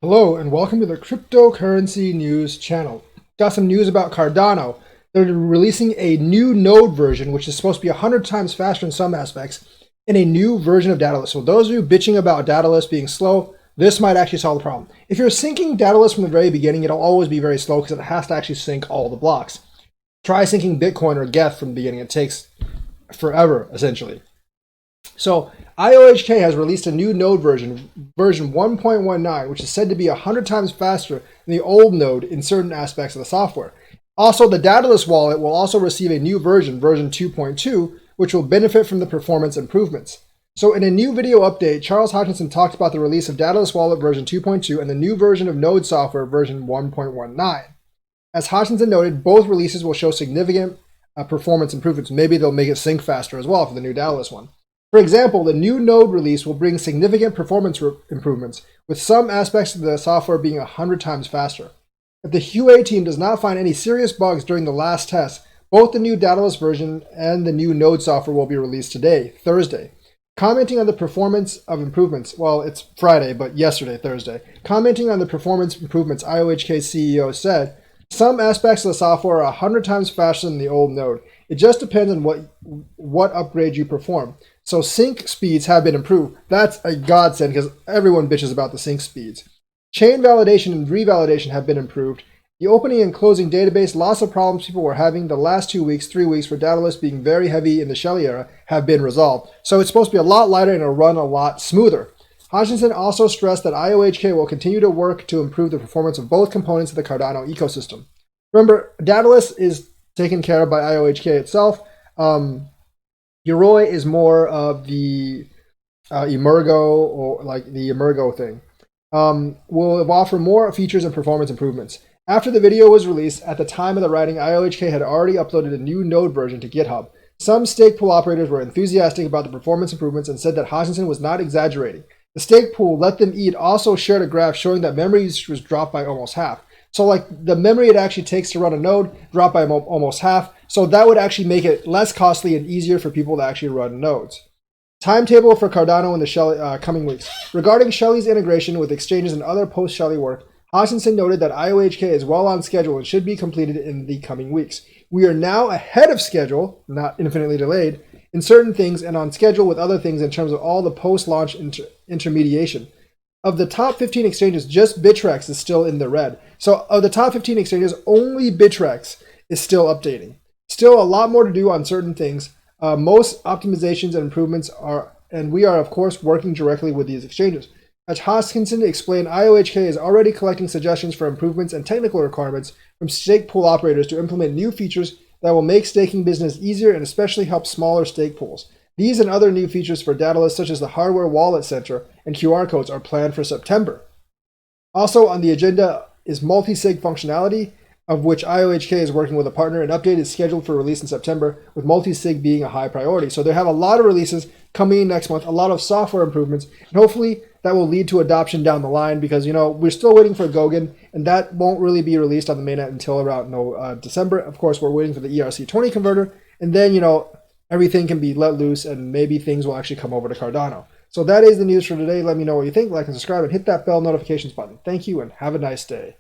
Hello and welcome to the Cryptocurrency News channel. Got some news about Cardano. They're releasing a new node version, which is supposed to be 100 times faster in some aspects, and a new version of Daedalus. So those of you bitching about Daedalus being slow, this might actually solve the problem. If you're syncing Daedalus from the very beginning, it'll always be very slow because it has to actually sync all the blocks. Try syncing Bitcoin or Geth from the beginning. It takes forever, essentially. So IOHK has released a new node version 1.19, which is said to be 100 times faster than the old node in certain aspects of the software. Also, the Daedalus wallet will also receive a new version 2.2, which will benefit from the performance improvements. So in a new video update, Charles Hutchinson talked about the release of Daedalus wallet version 2.2 and the new version of node software version 1.19. As Hutchinson noted, both releases will show significant performance improvements. Maybe they'll make it sync faster as well for the new Daedalus one. For example, the new node release will bring significant performance improvements, with some aspects of the software being 100 times faster. If the QA team does not find any serious bugs during the last test, both the new Daedalus version and the new node software will be released today, Thursday. Commenting on the performance of improvements, well, it's Friday, but yesterday, Thursday. Commenting on the performance improvements, IOHK CEO said, "Some aspects of the software are 100 times faster than the old node. It just depends on what upgrade you perform. So sync speeds have been improved." That's a godsend because everyone bitches about the sync speeds. Chain validation and revalidation have been improved. The opening and closing database, lots of problems people were having the last 2 weeks, 3 weeks for Daedalus being very heavy in the Shelley era have been resolved. So it's supposed to be a lot lighter and it'll run a lot smoother. Hutchinson also stressed that IOHK will continue to work to improve the performance of both components of the Cardano ecosystem. Remember, Daedalus is taken care of by IOHK itself. Yoroi is more of the Emergo, or like the Emergo thing. Will offer more features and performance improvements. After the video was released, at the time of the writing, IOHK had already uploaded a new node version to GitHub. Some stake pool operators were enthusiastic about the performance improvements and said that Hutchinson was not exaggerating. The stake pool, Let Them Eat, also shared a graph showing that memory usage was dropped by almost half. So like the memory it actually takes to run a node dropped by almost half. So that would actually make it less costly and easier for people to actually run nodes. Timetable for Cardano in the Shelley, coming weeks. Regarding Shelley's integration with exchanges and other post-Shelley work, Hutchinson noted that IOHK is well on schedule and should be completed in the coming weeks. We are now ahead of schedule, not infinitely delayed, in certain things and on schedule with other things in terms of all the post-launch intermediation. Of the top 15 exchanges, just Bittrex is still in the red. So of the top 15 exchanges, only Bittrex is still updating. Still a lot more to do on certain things. Most optimizations and improvements are, and we are of course working directly with these exchanges. As Hutchinson explained, IOHK is already collecting suggestions for improvements and technical requirements from stake pool operators to implement new features that will make staking business easier and especially help smaller stake pools. These and other new features for Daedalus, such as the hardware wallet center and QR codes, are planned for September. Also on the agenda is multi-sig functionality, of which IOHK is working with a partner. An update is scheduled for release in September, with multi-sig being a high priority. So they have a lot of releases coming in next month, a lot of software improvements, and hopefully that will lead to adoption down the line because, we're still waiting for Goguen, and that won't really be released on the mainnet until around December. Of course, we're waiting for the ERC20 converter, and then, everything can be let loose and maybe things will actually come over to Cardano. So that is the news for today. Let me know what you think, like and subscribe, and hit that bell notifications button. Thank you and have a nice day.